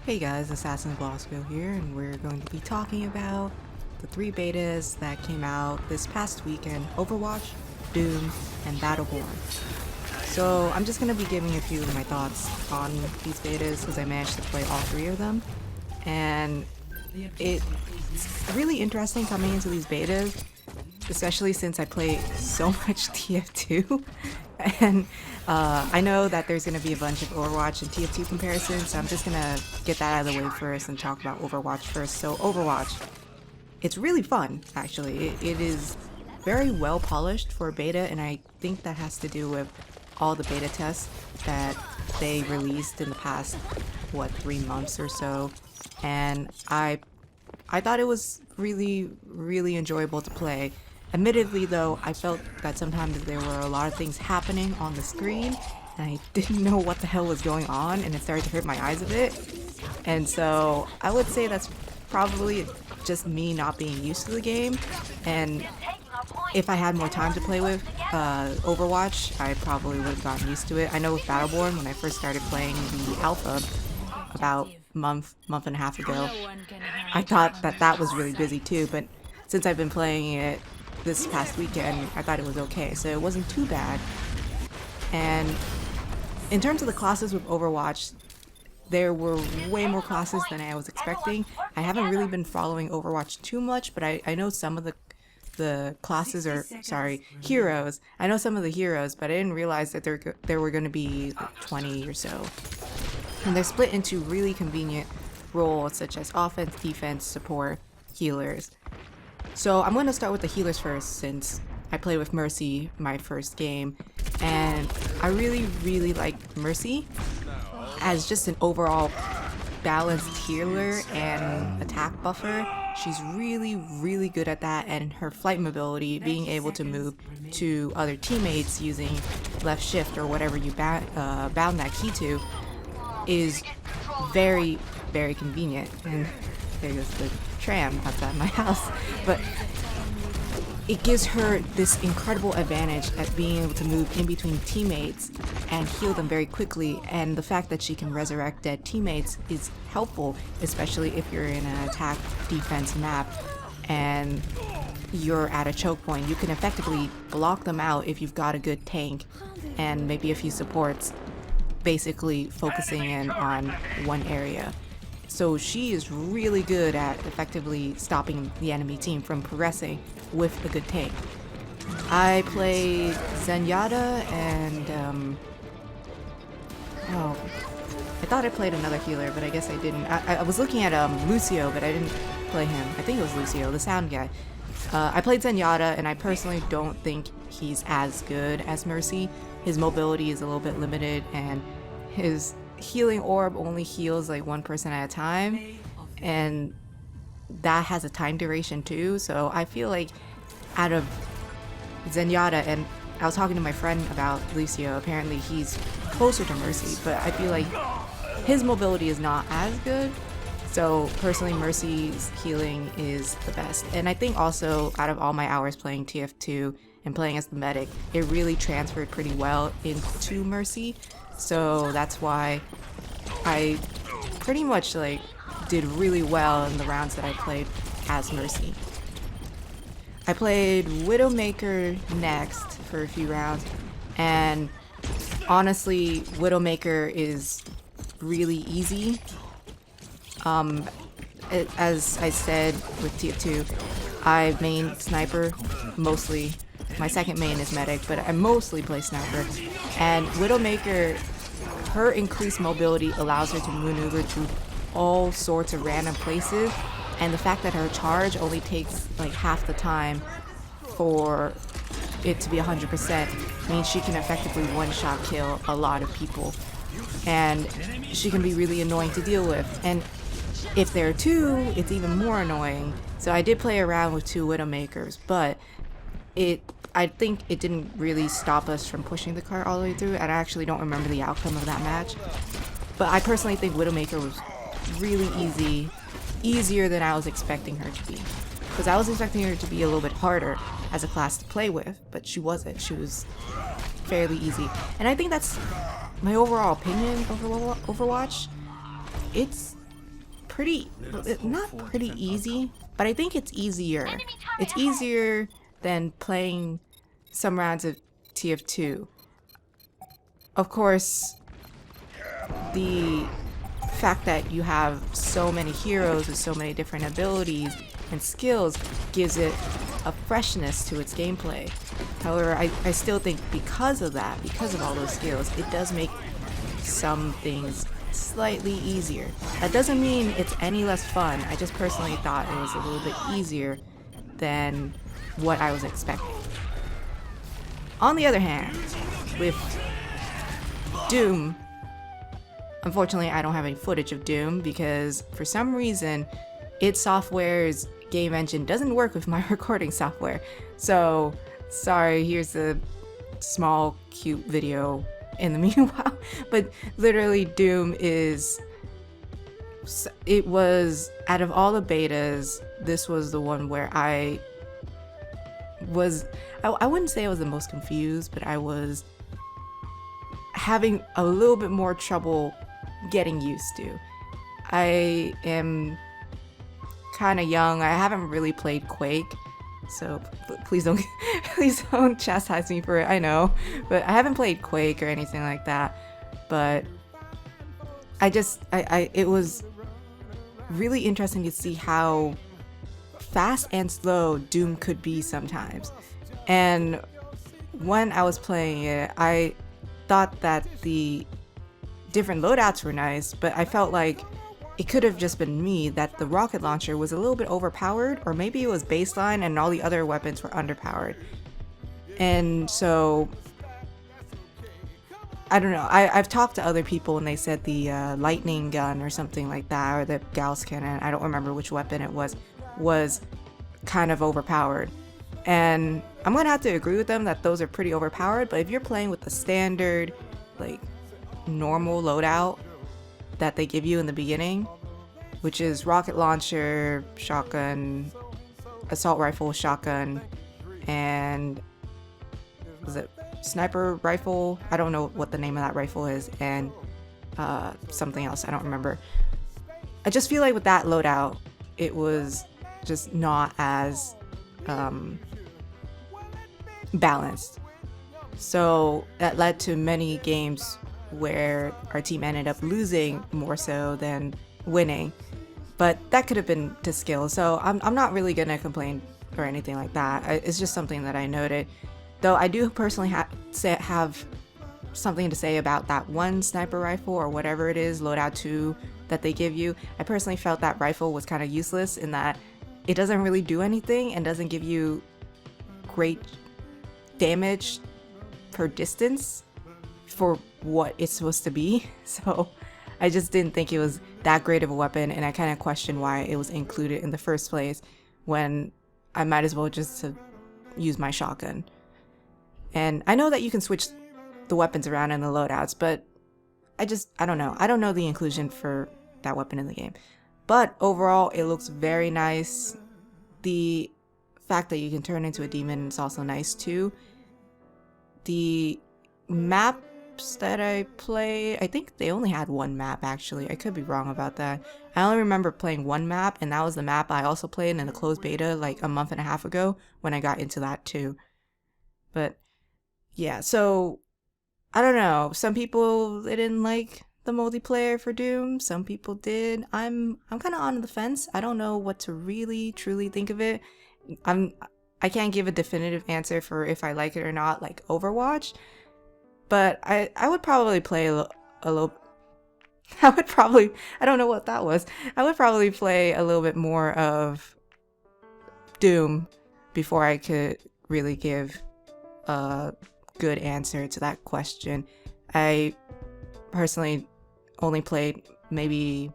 Hey guys, Assassin Blasco here, and we're going to be talking about the 3 betas that came out this past weekend: Overwatch, Doom, and Battleborn. So I'm just going to be giving a few of my thoughts on these betas because I managed to play all 3 of them. And it's really interesting coming into these betas, especially since I play so much TF2. And I know that there's going to be a bunch of Overwatch and TF2 comparisons, so I'm just going to get that out of the way first and talk about Overwatch first. So Overwatch, it's really fun, actually. It is very well polished for a beta, and I think that has to do with all the beta tests that they released in the past, 3 months or so. And I thought it was really enjoyable to play. Admittedly though, I felt that sometimes there were a lot of things happening on the screen and I didn't know what the hell was going on, and it started to hurt my eyes a bit. And so I would say that's probably just me not being used to the game, and if I had more time to play with Overwatch, I probably would have gotten used to it. I know with Battleborn, when I first started playing the alpha about month and a half ago, I thought that was really busy too, but since I've been playing it this past weekend, I thought it was okay, so it wasn't too bad. And in terms of the classes with Overwatch, there were way more classes than I was expecting. I haven't really been following Overwatch too much, but I know some of the classes, or sorry, heroes. I know some of the heroes, but I didn't realize that there were going to be like 20 or so. And they're split into really convenient roles such as offense, defense, support, healers. So I'm going to start with the healers first, since I played with Mercy my first game, and I really like Mercy as just an overall balanced healer and attack buffer. She's really good at that, and her flight mobility, being able to move to other teammates using left shift or whatever you bound that key to, is very convenient. And there goes the tram outside my house, but it gives her this incredible advantage at being able to move in between teammates and heal them very quickly, and the fact that she can resurrect dead teammates is helpful, especially if you're in an attack defense map and you're at a choke point. You can effectively block them out if you've got a good tank and maybe a few supports basically focusing in on one area. So she is really good at effectively stopping the enemy team from progressing with a good tank. I played Zenyatta and I thought I played another healer, but I guess I didn't. I was looking at Lucio, but I didn't play him. I think it was Lucio, the sound guy. I played Zenyatta, and I personally don't think he's as good as Mercy. His mobility is a little bit limited, and his healing orb only heals like one person at a time, and that has a time duration too. So I feel like out of Zenyatta, and I was talking to my friend about Lucio, apparently he's closer to Mercy, but I feel like his mobility is not as good. So personally, Mercy's healing is the best. And I think also out of all my hours playing TF2 and playing as the medic, it really transferred pretty well into Mercy. So that's why I pretty much did really well in the rounds that I played as Mercy. I played Widowmaker next for a few rounds, and honestly, Widowmaker is really easy. As I said with TF2, I main sniper mostly. My second main is medic, but I mostly play sniper. And Widowmaker, her increased mobility allows her to maneuver to all sorts of random places, and the fact that her charge only takes like half the time for it to be 100% means she can effectively one-shot kill a lot of people, and she can be really annoying to deal with. And if there are two, it's even more annoying. So I did play around with 2 Widowmakers, but I think it didn't really stop us from pushing the cart all the way through, and I actually don't remember the outcome of that match. But I personally think Widowmaker was really easier than I was expecting her to be. Because I was expecting her to be a little bit harder as a class to play with, but she wasn't. She was fairly easy. And I think that's my overall opinion of Overwatch. It's not pretty easy, but I think it's easier. It's easier than playing some rounds of TF2. Of course, the fact that you have so many heroes with so many different abilities and skills gives it a freshness to its gameplay. However, I still think because of that, because of all those skills, it does make some things slightly easier. That doesn't mean it's any less fun. I just personally thought it was a little bit easier than what I was expecting. On the other hand, with Doom, unfortunately I don't have any footage of Doom because for some reason id Software's game engine doesn't work with my recording software. So sorry, here's a small cute video in the meanwhile. But literally Doom it was, out of all the betas, this was the one where I wouldn't say I was the most confused, but I was having a little bit more trouble getting used to. I am kind of young. I haven't really played Quake, so please don't chastise me for it. I know, but I haven't played Quake or anything like that. But it was really interesting to see how fast and slow Doom could be sometimes. And when I was playing it, I thought that the different loadouts were nice, but I felt like it could have just been me, that the rocket launcher was a little bit overpowered, or maybe it was baseline and all the other weapons were underpowered. And so I don't know, I've talked to other people and they said the lightning gun or something like that, or the Gauss cannon, I don't remember which weapon it was kind of overpowered. And I'm gonna have to agree with them that those are pretty overpowered, but if you're playing with the standard, like, normal loadout that they give you in the beginning, which is rocket launcher, shotgun, assault rifle, shotgun, and was it sniper rifle? I don't know what the name of that rifle is, and something else, I don't remember. I just feel like with that loadout, it was just not as balanced. So that led to many games where our team ended up losing more so than winning. But that could have been to skill, so I'm not really gonna complain or anything like that. It's just something that I noted. Though I do personally have something to say about that one sniper rifle or whatever it is, loadout 2, that they give you. I personally felt that rifle was kind of useless in that it doesn't really do anything and doesn't give you great damage per distance for what it's supposed to be. So I just didn't think it was that great of a weapon, and I kind of questioned why it was included in the first place when I might as well just use my shotgun. And I know that you can switch the weapons around in the loadouts, but I don't know. I don't know the inclusion for that weapon in the game. But overall, it looks very nice. The fact that you can turn into a demon is also nice too. The maps that I play, I think they only had one map actually. I could be wrong about that. I only remember playing one map, and that was the map I also played in the closed beta like a month and a half ago when I got into that too. But yeah, so I don't know. Some people, they didn't like the multiplayer for Doom. Some people did. I'm kind of on the fence. I don't know what to really truly think of it. I can't give a definitive answer for if I like it or not, like Overwatch. But I would probably play a little. I don't know what that was. I would probably play a little bit more of Doom before I could really give a good answer to that question. I personally only played maybe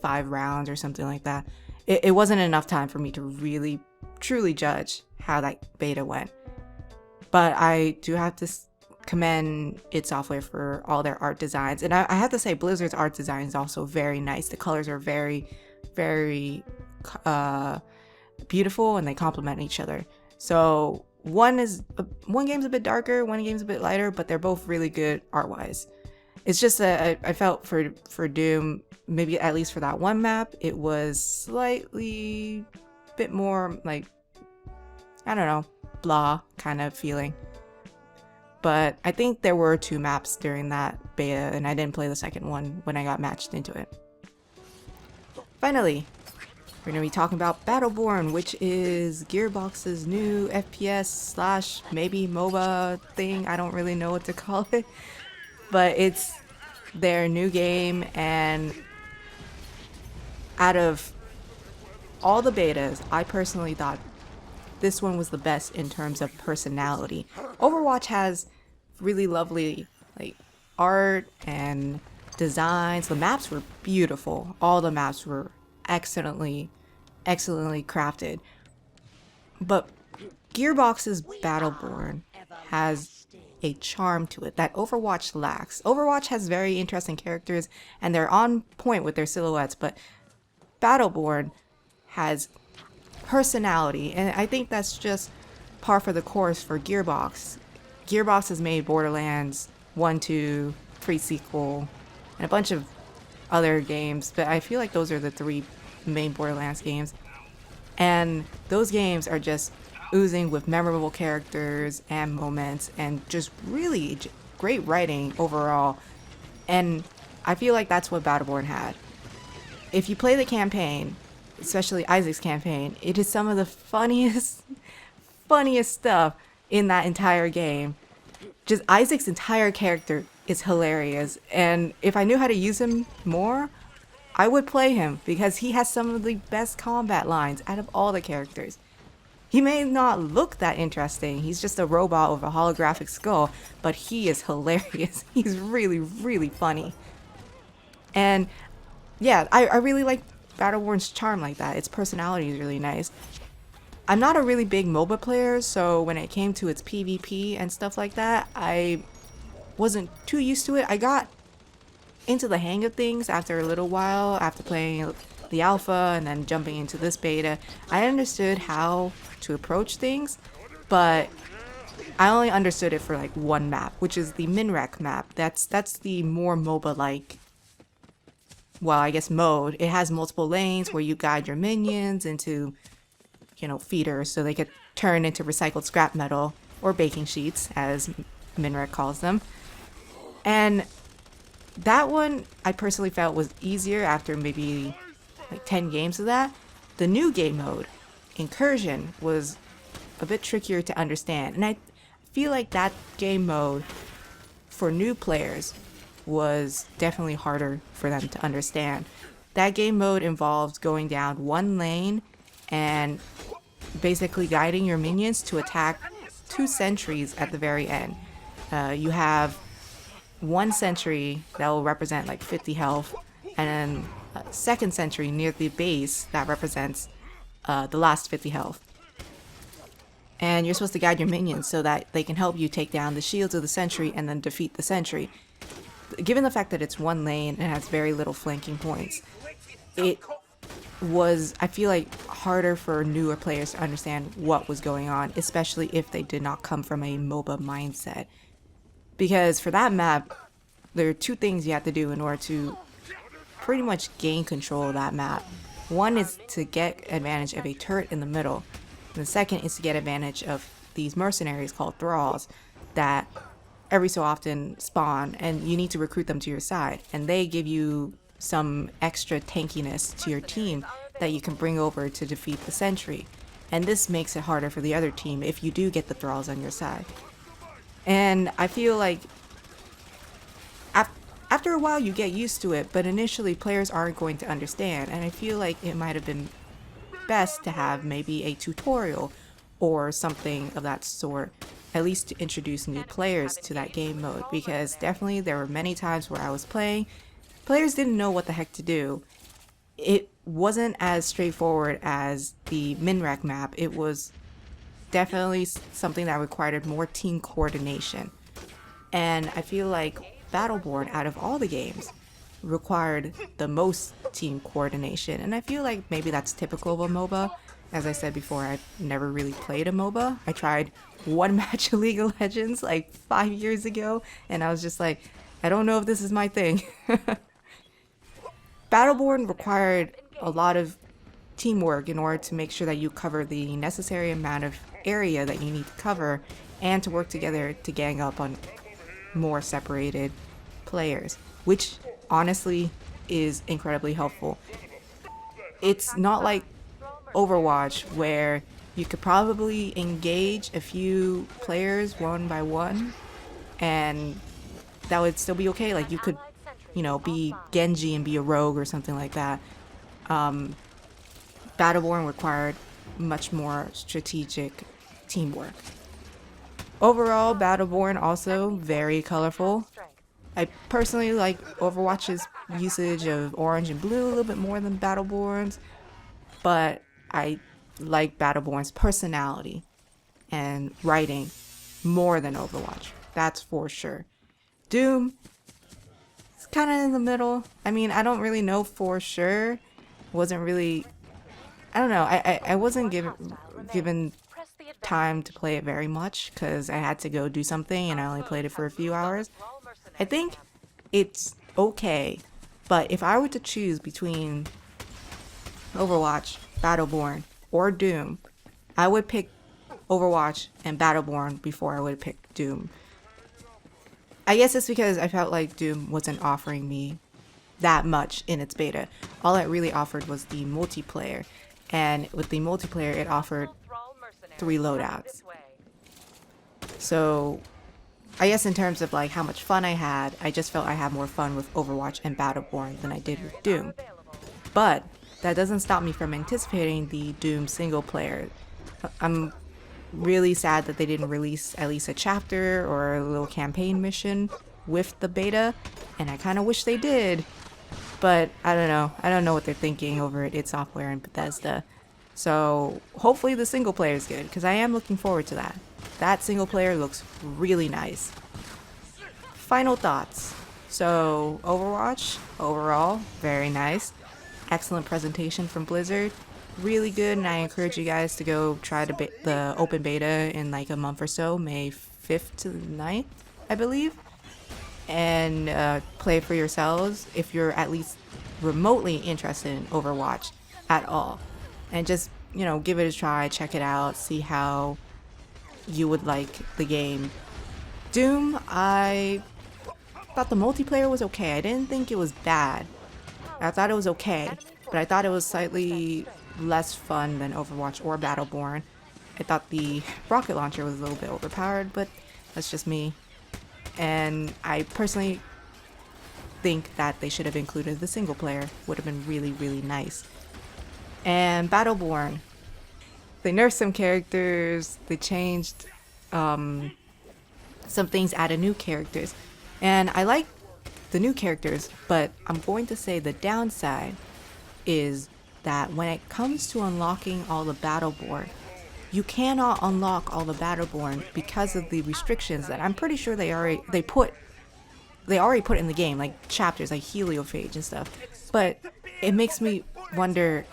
5 rounds or something like that. It wasn't enough time for me to really truly judge how that beta went. But I do have to commend id Software for all their art designs, and I have to say Blizzard's art design is also very nice. The colors are very, very beautiful, and they complement each other. So one game's a bit darker, one game's a bit lighter, but they're both really good art-wise. It's just that I felt for Doom, maybe at least for that one map, it was slightly bit more like, I don't know, blah kind of feeling. But I think there were 2 maps during that beta, and I didn't play the second one when I got matched into it. Finally, we're going to be talking about Battleborn, which is Gearbox's new FPS slash maybe MOBA thing. I don't really know what to call it, but it's their new game, and out of all the betas, I personally thought this one was the best in terms of personality. Overwatch has really lovely like art and designs. The maps were beautiful. All the maps were excellently crafted. But Gearbox's Battleborn has a charm to it that Overwatch lacks. Overwatch has very interesting characters and they're on point with their silhouettes, but Battleborn has personality, and I think that's just par for the course for Gearbox. Gearbox has made Borderlands 1, 2, pre-sequel, and a bunch of other games, but I feel like those are the 3 main Borderlands games. And those games are just oozing with memorable characters and moments and just really great writing overall. And I feel like that's what Battleborn had. If you play the campaign, especially Isaac's campaign, it is some of the funniest stuff in that entire game. Just Isaac's entire character is hilarious, and if I knew how to use him more, I would play him because he has some of the best combat lines out of all the characters. He may not look that interesting, he's just a robot with a holographic skull, but he is hilarious. He's really funny. And yeah, I really like Battleborn's charm like that. Its personality is really nice. I'm not a really big MOBA player, so when it came to its PvP and stuff like that, I wasn't too used to it. I got into the hang of things after a little while, after playing the alpha and then jumping into this beta. I understood how to approach things, but I only understood it for like one map, which is the Minrek map. That's the more MOBA-like, well, I guess mode. It has multiple lanes where you guide your minions into, feeders so they could turn into recycled scrap metal or baking sheets, as Minrek calls them. And that one I personally felt was easier after maybe like 10 games of that. The new game mode, Incursion, was a bit trickier to understand. And I feel like that game mode for new players was definitely harder for them to understand. That game mode involves going down one lane and basically guiding your minions to attack 2 sentries at the very end. You have 1 sentry that will represent like 50 health, and then a 2nd sentry near the base that represents the last 50 health. And you're supposed to guide your minions so that they can help you take down the shields of the sentry and then defeat the sentry. Given the fact that it's one lane and has very little flanking points, it was, I feel like, harder for newer players to understand what was going on, especially if they did not come from a MOBA mindset. Because for that map, there are 2 things you have to do in order to pretty much gain control of that map. One is to get advantage of a turret in the middle, and the second is to get advantage of these mercenaries called thralls that every so often spawn, and you need to recruit them to your side, and they give you some extra tankiness to your team that you can bring over to defeat the sentry. And this makes it harder for the other team if you do get the thralls on your side. And I feel like after a while you get used to it, but initially players aren't going to understand, and I feel like it might have been best to have maybe a tutorial or something of that sort, at least to introduce new players to that game mode, because definitely there were many times where I was playing, players didn't know what the heck to do. It wasn't as straightforward as the Minrek map. It was definitely something that required more team coordination. And I feel like Battleborn, out of all the games, required the most team coordination. And I feel like maybe that's typical of a MOBA. As I said before, I've never really played a MOBA. I tried one match of League of Legends like 5 years ago, and I was just like, I don't know if this is my thing. Battleborn required a lot of teamwork in order to make sure that you cover the necessary amount of area that you need to cover and to work together to gang up on more separated players, which honestly is incredibly helpful. It's not like Overwatch where you could probably engage a few players one by one and that would still be okay. Like you could, be Genji and be a rogue or something like that. Battleborn required much more strategic teamwork. Overall, Battleborn also very colorful. I personally like Overwatch's usage of orange and blue a little bit more than Battleborn's, but I like Battleborn's personality and writing more than Overwatch. That's for sure. Doom, it's kind of in the middle. I mean, I don't really know for sure. Wasn't really, I don't know. I wasn't given time to play it very much because I had to go do something and I only played it for a few hours. I think it's okay, but if I were to choose between Overwatch, Battleborn, or Doom, I would pick Overwatch and Battleborn before I would pick Doom. I guess it's because I felt like Doom wasn't offering me that much in its beta. All it really offered was the multiplayer, and with the multiplayer it offered 3 loadouts. So I guess in terms of like how much fun I had, I just felt I had more fun with Overwatch and Battleborn than I did with Doom. But that doesn't stop me from anticipating the Doom single player. I'm really sad that they didn't release at least a chapter or a little campaign mission with the beta, and I kind of wish they did. But I don't know. I don't know what they're thinking over at id Software and Bethesda. So hopefully the single player is good, because I am looking forward to that. That single player looks really nice. Final thoughts. So Overwatch, overall, very nice. Excellent presentation from Blizzard. Really good, and I encourage you guys to go try the open beta in like a month or so, May 5th to the 9th, I believe. And play for yourselves if you're at least remotely interested in Overwatch at all. And just, give it a try, check it out, see how you would like the game. Doom, I thought the multiplayer was okay. I didn't think it was bad. I thought it was okay, but I thought it was slightly less fun than Overwatch or Battleborn. I thought the rocket launcher was a little bit overpowered, but that's just me. And I personally think that they should have included the single player. Would have been really, really nice. And Battleborn, they nerfed some characters, they changed some things, added new characters, and I like the new characters, but I'm going to say the downside is that when it comes to unlocking all the Battleborn, you cannot unlock all the Battleborn because of the restrictions that I'm pretty sure they already put in the game, like chapters like Heliophage and stuff. But it makes me wonder,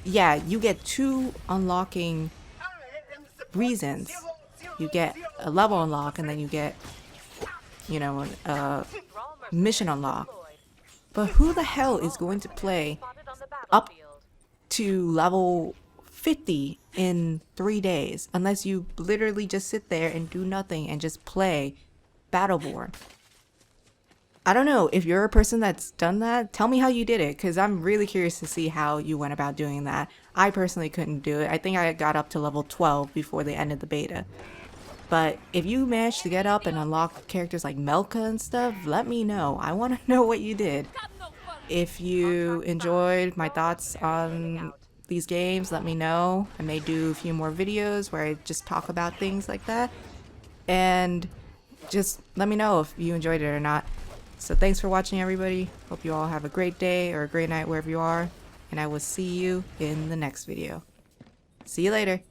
yeah, you get 2 unlocking reasons. You get a level unlock and then you get, a mission unlock. But who the hell is going to play up to level 50 in 3 days unless you literally just sit there and do nothing and just play Battleborn? I don't know, if you're a person that's done that, tell me how you did it, because I'm really curious to see how you went about doing that. I personally couldn't do it. I think I got up to level 12 before they ended the beta. But if you managed to get up and unlock characters like Melka and stuff, let me know. I want to know what you did. If you enjoyed my thoughts on these games, let me know. I may do a few more videos where I just talk about things like that. And just let me know if you enjoyed it or not. So thanks for watching, everybody. Hope you all have a great day or a great night wherever you are. And I will see you in the next video. See you later.